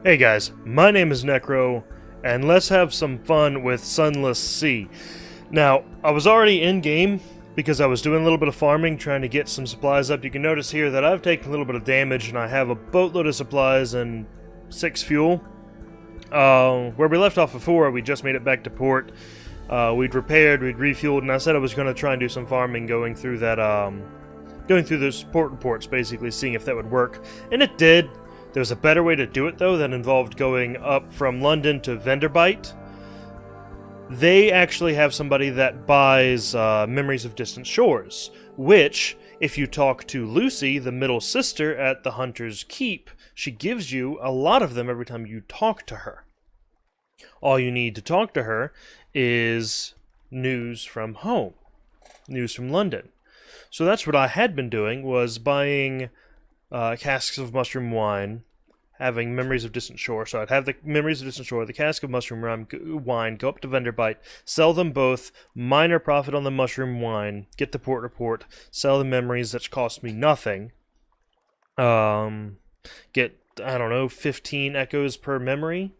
Hey guys, my name is Necro, and let's have some fun with Sunless Sea. Now, I was already in game because I was doing a little bit of farming, trying to get some supplies up. You can notice here that I've taken a little bit of damage, and I have a boatload of supplies and 6 fuel. Where we left off before, we just made it back to port. We'd repaired, we'd refueled, and I said I was going to try and do some farming going through that, going through those port reports, basically seeing if that would work, and it did. There's a better way to do it, though, that involved going up from London to Vanderbite. They actually have somebody that buys Memories of Distant Shores, which, if you talk to Lucy, the middle sister at the Hunter's Keep, she gives you a lot of them every time you talk to her. All you need to talk to her is news from home, news from London. So that's what I had been doing, was buying casks of mushroom wine, having Memories of Distant Shore. So I'd have the Memories of Distant Shore, the cask of mushroom wine, go up to Vanderbite, sell them both, minor profit on the mushroom wine, get the port report, sell the memories that cost me nothing. Get, I don't know, 15 echoes per memory.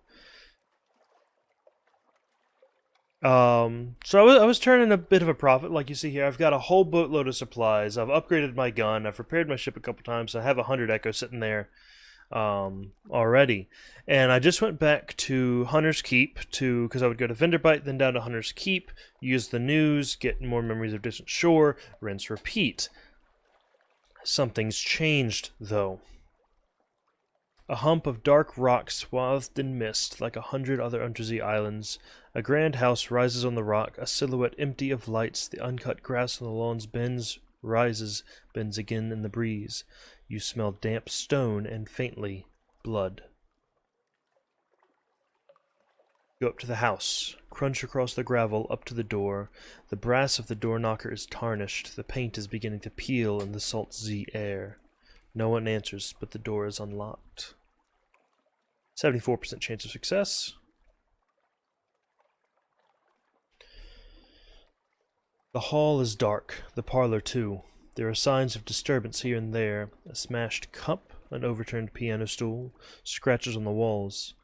So I was turning a bit of a profit, like you see here. I've got a whole boatload of supplies. I've upgraded my gun. I've repaired my ship a couple times. So I have 100 echoes sitting there already. And I just went back to Hunter's Keep because I would go to Vanderbite, then down to Hunter's Keep, use the news, get more Memories of Distant Shore, rinse, repeat. Something's changed, though. A hump of dark rock swathed in mist, like 100 other undersea islands. A grand house rises on the rock, a silhouette empty of lights. The uncut grass on the lawns bends, rises, bends again in the breeze. You smell damp stone and, faintly, blood. Go up to the house. Crunch across the gravel, up to the door. The brass of the door knocker is tarnished. The paint is beginning to peel in the salt sea air. No one answers, but the door is unlocked. 74% chance of success. The hall is dark, the parlor too. There are signs of disturbance here and there. A smashed cup, an overturned piano stool, scratches on the walls.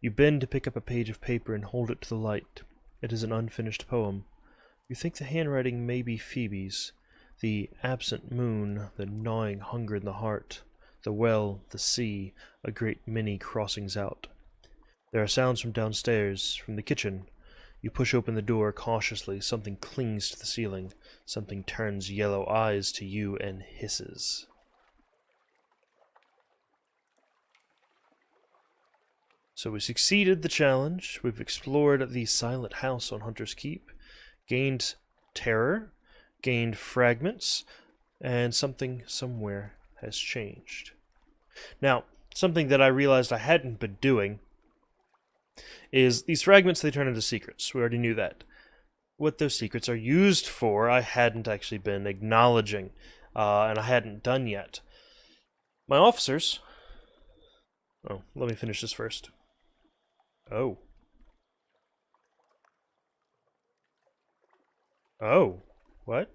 You bend to pick up a page of paper and hold it to the light. It is an unfinished poem. You think the handwriting may be Phoebe's. The absent moon, the gnawing hunger in the heart, the well, the sea, a great many crossings out. There are sounds from downstairs, from the kitchen. You push open the door cautiously. Something clings to the ceiling. Something turns yellow eyes to you and hisses. So we succeeded the challenge. We've explored the silent house on Hunter's Keep, gained terror, gained fragments, and something somewhere has changed. Now, something that I realized I hadn't been doing is these fragments, they turn into secrets. We already knew that. What those secrets are used for, I hadn't actually been acknowledging, and I hadn't done yet. My officers... Oh, let me finish this first. Oh. Oh. What?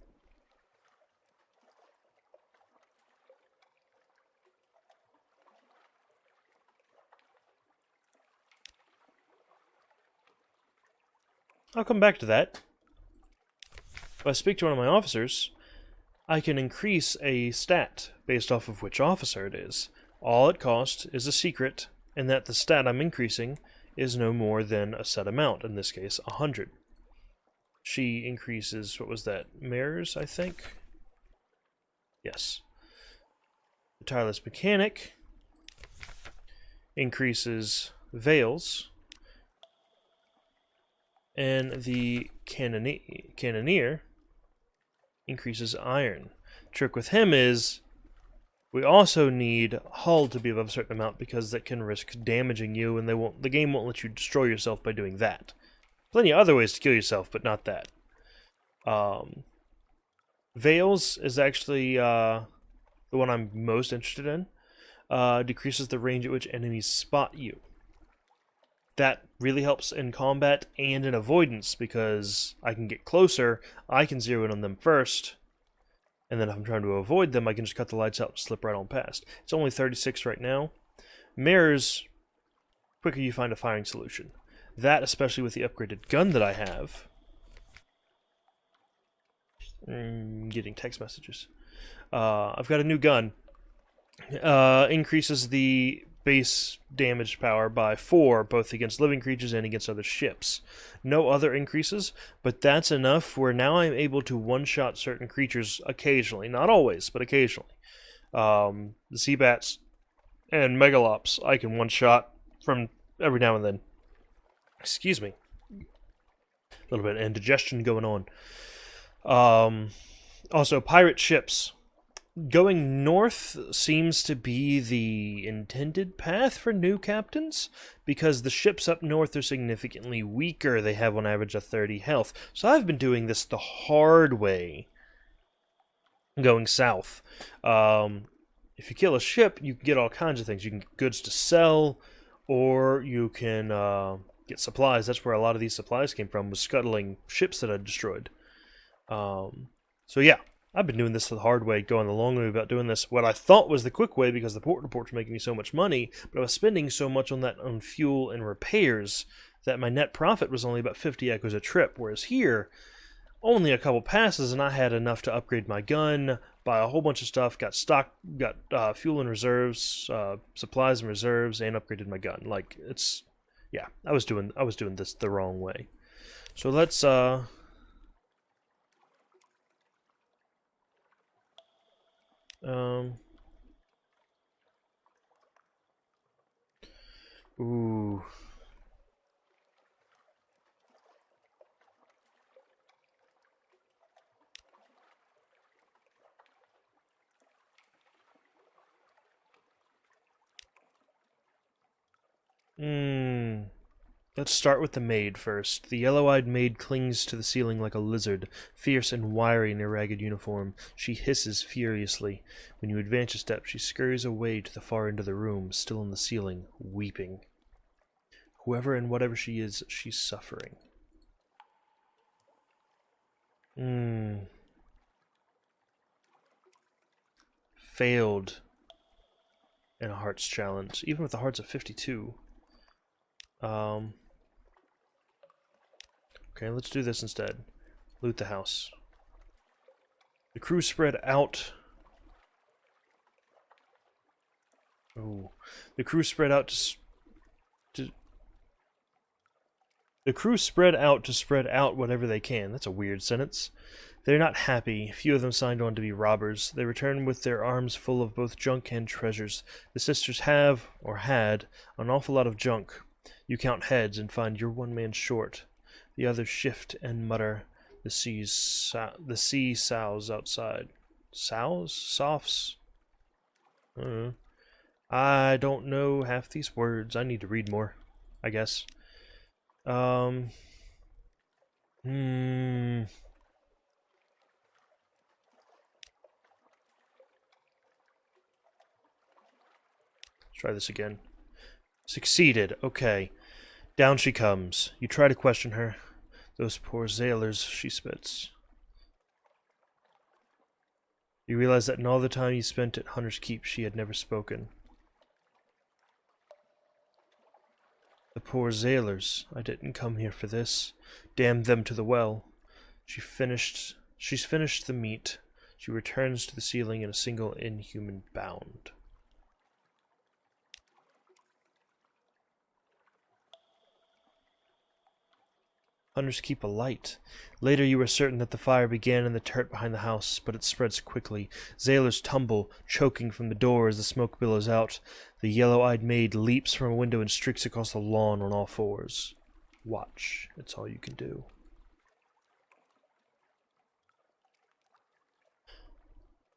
I'll come back to that. If I speak to one of my officers, I can increase a stat based off of which officer it is. All it costs is a secret, and that the stat I'm increasing is no more than a set amount, in this case, 100. She increases, what was that, mirrors, I think? Yes. The tireless mechanic increases veils, and the cannoneer increases iron. Trick with him is we also need hull to be above a certain amount because that can risk damaging you, and the game won't let you destroy yourself by doing that. Plenty of other ways to kill yourself, but not that. Veils is actually the one I'm most interested in. Decreases the range at which enemies spot you. That really helps in combat and in avoidance because I can get closer, I can zero in on them first, and then if I'm trying to avoid them, I can just cut the lights out and slip right on past. It's only 36 right now. Mirrors quicker you find a firing solution. That, especially with the upgraded gun that I have. Getting text messages. I've got a new gun. Increases the base damage power by 4, both against living creatures and against other ships. No other increases, but that's enough where now I'm able to one-shot certain creatures occasionally. Not always, but occasionally. The sea bats and megalops I can one-shot from every now and then. Excuse me. A little bit of indigestion going on. Also, pirate ships. Going north seems to be the intended path for new captains, because the ships up north are significantly weaker. They have on average a 30 health. So I've been doing this the hard way, going south. If you kill a ship, you can get all kinds of things. You can get goods to sell, or you can get supplies. That's where a lot of these supplies came from, was scuttling ships that I destroyed. So yeah. I've been doing this the hard way, going the long way about doing this. What I thought was the quick way because the port reports were making me so much money, but I was spending so much on fuel and repairs that my net profit was only about 50 echoes a trip, whereas here, only a couple passes and I had enough to upgrade my gun, buy a whole bunch of stuff, got fuel and reserves, supplies and reserves, and upgraded my gun. Like, it's, yeah, I was doing this the wrong way. So let's, ooh. Let's start with the maid first. The yellow-eyed maid clings to the ceiling like a lizard, fierce and wiry in her ragged uniform. She hisses furiously. When you advance a step, she scurries away to the far end of the room, still on the ceiling, weeping. Whoever and whatever she is, she's suffering. Failed in a hearts challenge, even with the hearts of 52. Okay, let's do this instead. Loot the house. The crew spread out. Oh, the crew spread out to spread out whatever they can. That's a weird sentence. They're not happy. Few of them signed on to be robbers. They return with their arms full of both junk and treasures. The sisters have, or had, an awful lot of junk. You count heads and find you're one man short. The others shift and mutter. The sea sows outside. Sows? Softs? I don't know half these words. I need to read more, I guess. Let's try this again. Succeeded. Okay. Down she comes. You try to question her. Those poor sailors, she spits. You realize that in all the time you spent at Hunter's Keep, she had never spoken. The poor sailors. I didn't come here for this. Damn them to the well. She's finished the meat. She returns to the ceiling in a single inhuman bound. Hunters keep a light. Later you are certain that the fire began in the turret behind the house, but it spreads quickly. Sailors tumble, choking from the door as the smoke billows out. The yellow-eyed maid leaps from a window and streaks across the lawn on all fours. Watch. It's all you can do.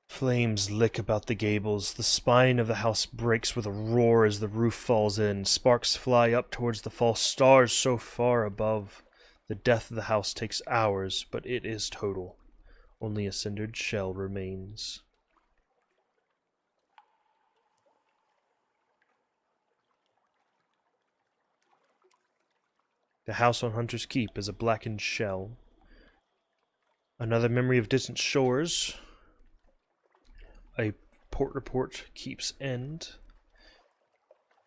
Flames lick about the gables. The spine of the house breaks with a roar as the roof falls in. Sparks fly up towards the false stars so far above. The death of the house takes hours, but it is total. Only a cindered shell remains. The house on Hunter's Keep is a blackened shell. Another memory of distant shores. A port report keeps end.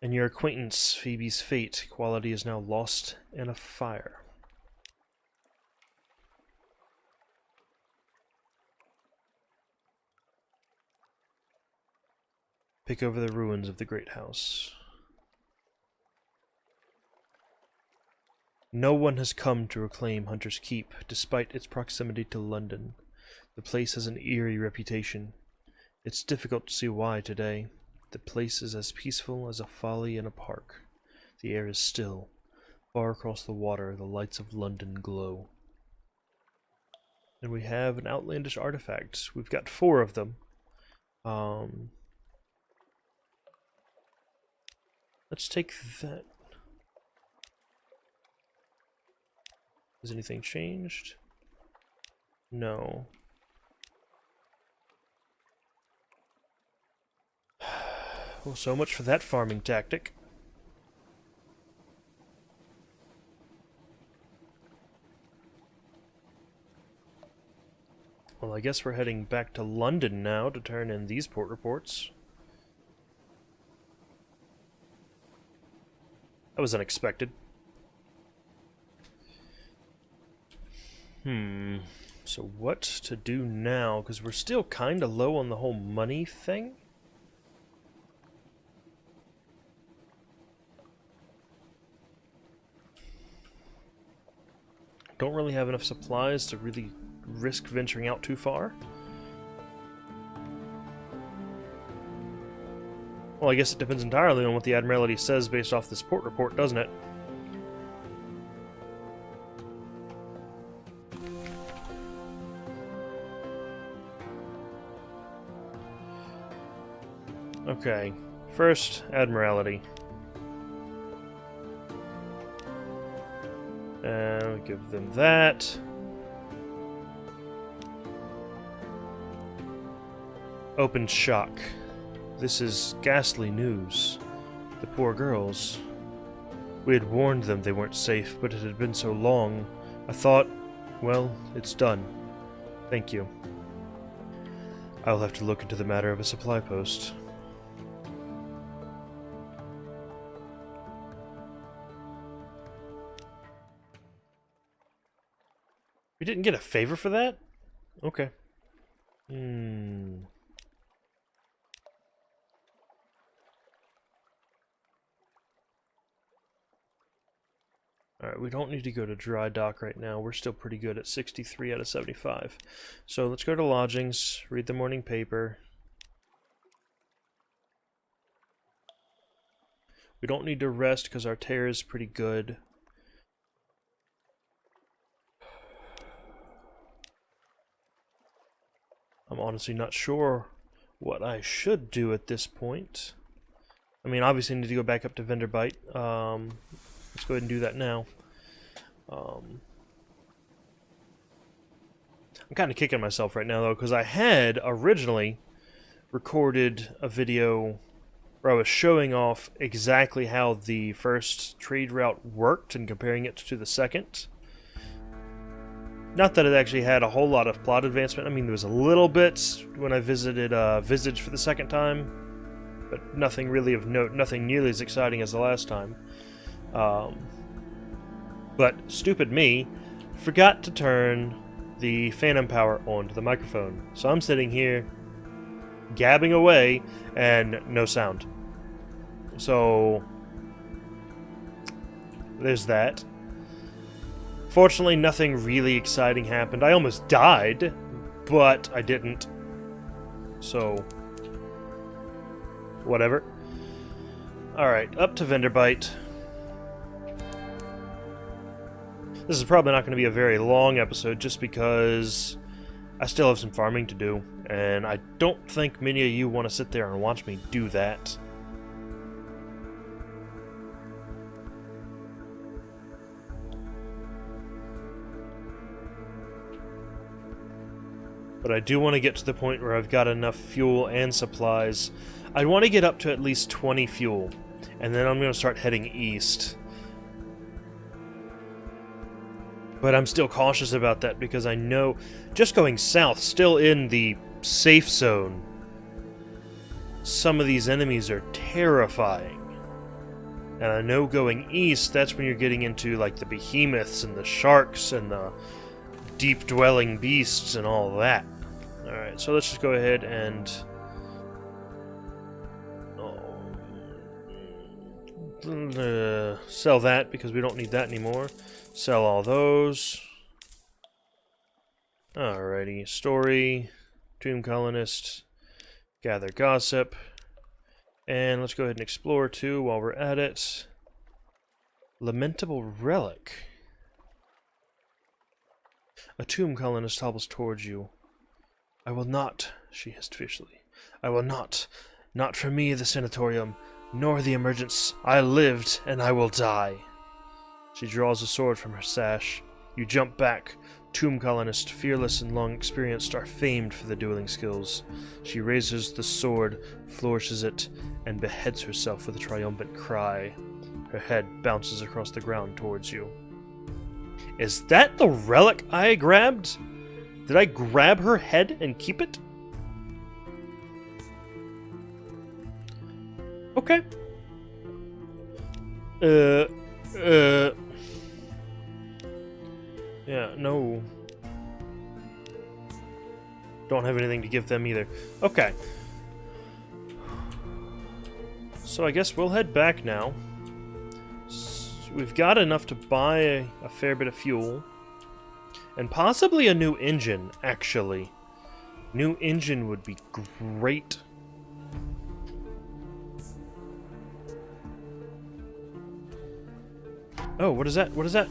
And your acquaintance, Phoebe's fate, quality is now lost in a fire. Pick over the ruins of the great house. No one has come to reclaim Hunter's Keep, despite its proximity to London. The place has an eerie reputation. It's difficult to see why today. The place is as peaceful as a folly in a park. The air is still. Far across the water, the lights of London glow. And we have an outlandish artifact. We've got 4 of them. Let's take that. Has anything changed? No. Well, so much for that farming tactic. Well, I guess we're heading back to London now to turn in these port reports. That was unexpected. So what to do now? Because we're still kind of low on the whole money thing. Don't really have enough supplies to really risk venturing out too far. Well, I guess it depends entirely on what the Admiralty says based off this port report, doesn't it? Okay, first, Admiralty. And give them that. Open shock. This is ghastly news. The poor girls. We had warned them they weren't safe, but it had been so long. I thought, well, it's done. Thank you. I'll have to look into the matter of a supply post. We didn't get a favor for that? Okay. Alright, we don't need to go to dry dock right now. We're still pretty good at 63 out of 75. So let's go to lodgings, read the morning paper. We don't need to rest because our tear is pretty good. I'm honestly not sure what I should do at this point. I mean, obviously I need to go back up to Venderbite. Let's go ahead and do that now. I'm kind of kicking myself right now, though, because I had originally recorded a video where I was showing off exactly how the first trade route worked and comparing it to the second. Not that it actually had a whole lot of plot advancement. I mean, there was a little bit when I visited Visage for the second time, but nothing really of note, nothing nearly as exciting as the last time. But stupid me forgot to turn the phantom power onto the microphone. So I'm sitting here gabbing away and no sound. So there's that. Fortunately, nothing really exciting happened. I almost died, but I didn't. So, whatever. Alright, up to Venderbite. This is probably not going to be a very long episode, just because I still have some farming to do, and I don't think many of you want to sit there and watch me do that. But I do want to get to the point where I've got enough fuel and supplies. I want to get up to at least 20 fuel, and then I'm going to start heading east. But I'm still cautious about that because I know just going south, still in the safe zone, some of these enemies are terrifying. And I know going east, that's when you're getting into like the behemoths and the sharks and the deep-dwelling beasts and all that. Alright, so let's just go ahead and... sell that because we don't need that anymore. Sell all those. Alrighty, story, tomb colonist, gather gossip, and let's go ahead and explore too while we're at it. Lamentable relic. A tomb colonist hobbles towards you. I will not, she hissed fiercely. I will not. Not for me, the sanatorium, nor the emergence. I lived, and I will die. She draws a sword from her sash. You jump back. Tomb colonist, fearless and long experienced, are famed for their dueling skills. She raises the sword, flourishes it, and beheads herself with a triumphant cry. Her head bounces across the ground towards you. Is that the relic I grabbed? Did I grab her head and keep it? Okay. Yeah, no. Don't have anything to give them either. Okay. So I guess we'll head back now. We've got enough to buy a fair bit of fuel. And possibly a new engine, actually. New engine would be great. Oh, what is that? What is that?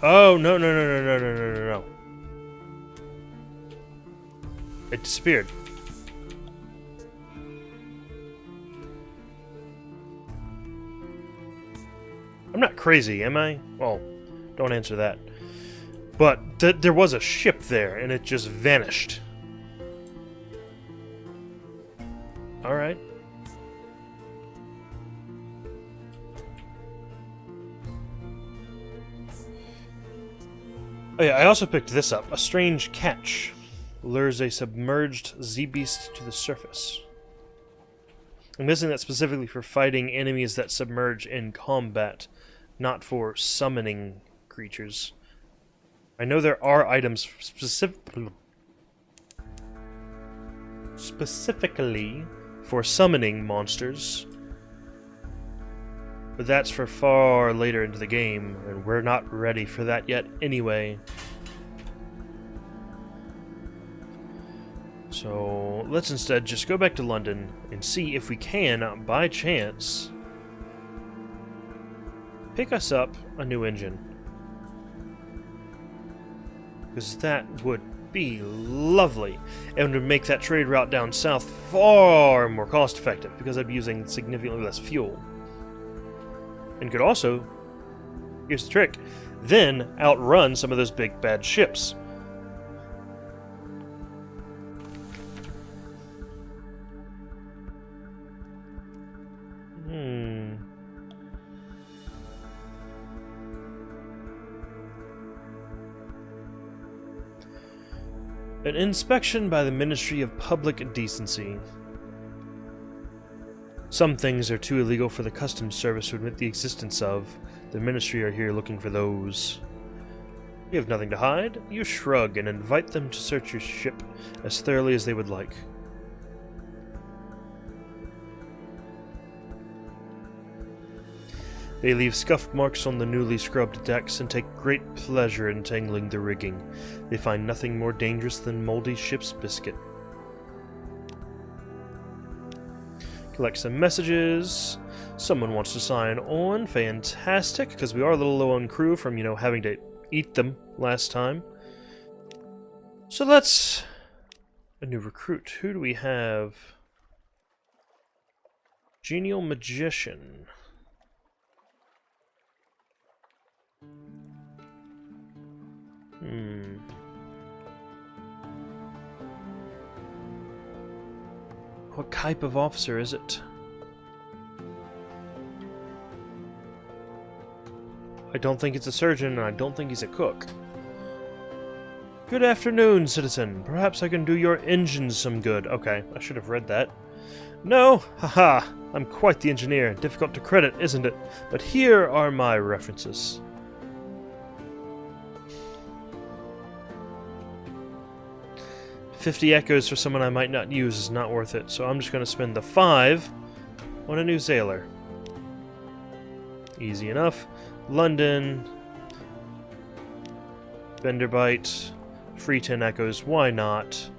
Oh, no, no, no, no, no, no, no, no, no. It disappeared. I'm not crazy, am I? Well, don't answer that. But there was a ship there, and it just vanished. Alright. Oh yeah, I also picked this up. A strange catch lures a submerged Z-beast to the surface. I'm guessing that's specifically for fighting enemies that submerge in combat, not for summoning creatures. I know there are items specifically for summoning monsters, but that's for far later into the game, and we're not ready for that yet anyway. So let's instead just go back to London and see if we can, by chance, pick us up a new engine. Because that would be lovely, and would make that trade route down south far more cost effective, because I'd be using significantly less fuel. And could also, here's the trick, then outrun some of those big bad ships. An inspection by the Ministry of Public Decency. Some things are too illegal for the Customs Service to admit the existence of. The Ministry are here looking for those. You have nothing to hide. You shrug and invite them to search your ship as thoroughly as they would like. They leave scuff marks on the newly scrubbed decks and take great pleasure in tangling the rigging. They find nothing more dangerous than moldy ship's biscuit. Collect some messages. Someone wants to sign on. Fantastic, because we are a little low on crew from, you know, having to eat them last time. So let's... a new recruit. Who do we have? Genial Magician. What type of officer is it? I don't think it's a surgeon, and I don't think he's a cook. Good afternoon, citizen. Perhaps I can do your engines some good. Okay, I should have read that. No, haha, I'm quite the engineer. Difficult to credit, isn't it? But here are my references. $50 echoes for someone I might not use is not worth it, so I'm just going to spend the 5 on a new sailor. Easy enough. London, Benderbite, free 10 echoes, why not?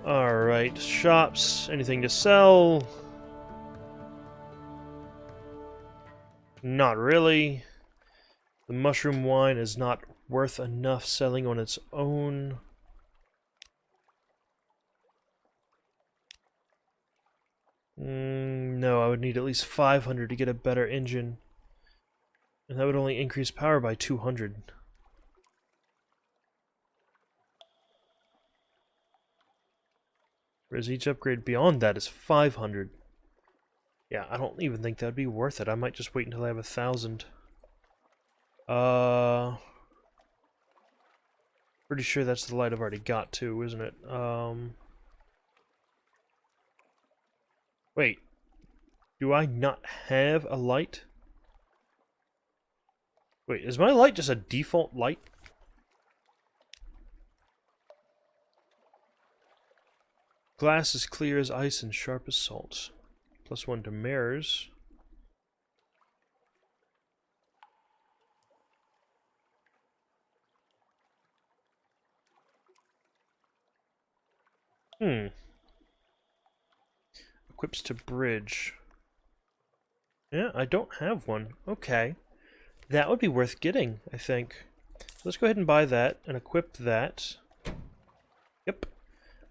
Alright, shops, anything to sell? Not really. The mushroom wine is not worth enough selling on its own. No, I would need at least 500 to get a better engine. And that would only increase power by 200. Whereas each upgrade beyond that is 500. Yeah, I don't even think that'd be worth it. I might just wait until I have 1,000. Pretty sure that's the light I've already got too, isn't it? Wait. Do I not have a light? Wait, is my light just a default light? Glass is clear as ice and sharp as salt. +1 to mirrors. Equips to bridge. Yeah, I don't have one. Okay. That would be worth getting, I think. Let's go ahead and buy that and equip that. Yep.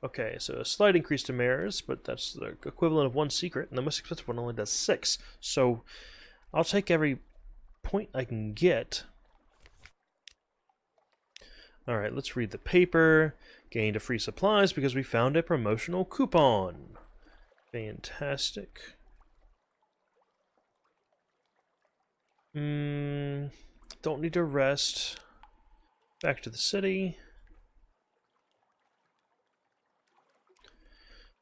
Okay, so a slight increase to mirrors, but that's the equivalent of 1 secret, and the most expensive one only does 6. So I'll take every point I can get. Alright, let's read the paper. Gained a free supplies because we found a promotional coupon. Fantastic. Don't need to rest. Back to the city.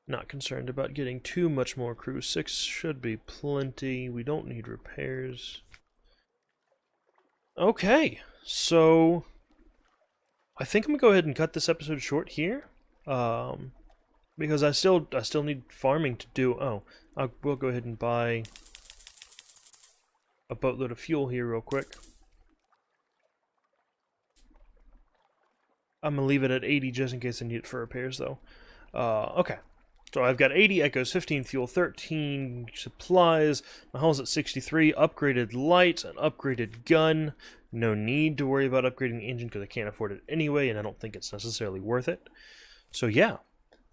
Not concerned about getting too much more crew. 6 should be plenty. We don't need repairs. Okay, so I think I'm gonna go ahead and cut this episode short here, because I still need farming to do. Oh, I will go ahead and buy a boatload of fuel here real quick. I'm gonna leave it at 80 just in case I need it for repairs, though. Okay. So I've got 80 echoes, 15 fuel, 13 supplies. My hull's at 63. Upgraded light, an upgraded gun. No need to worry about upgrading the engine because I can't afford it anyway, and I don't think it's necessarily worth it. So yeah,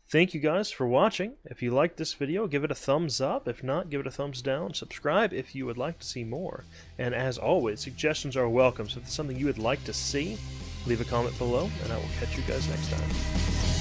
thank you guys for watching. If you liked this video, give it a thumbs up. If not, give it a thumbs down. Subscribe if you would like to see more. And as always, suggestions are welcome. So if there's something you would like to see, leave a comment below, and I will catch you guys next time.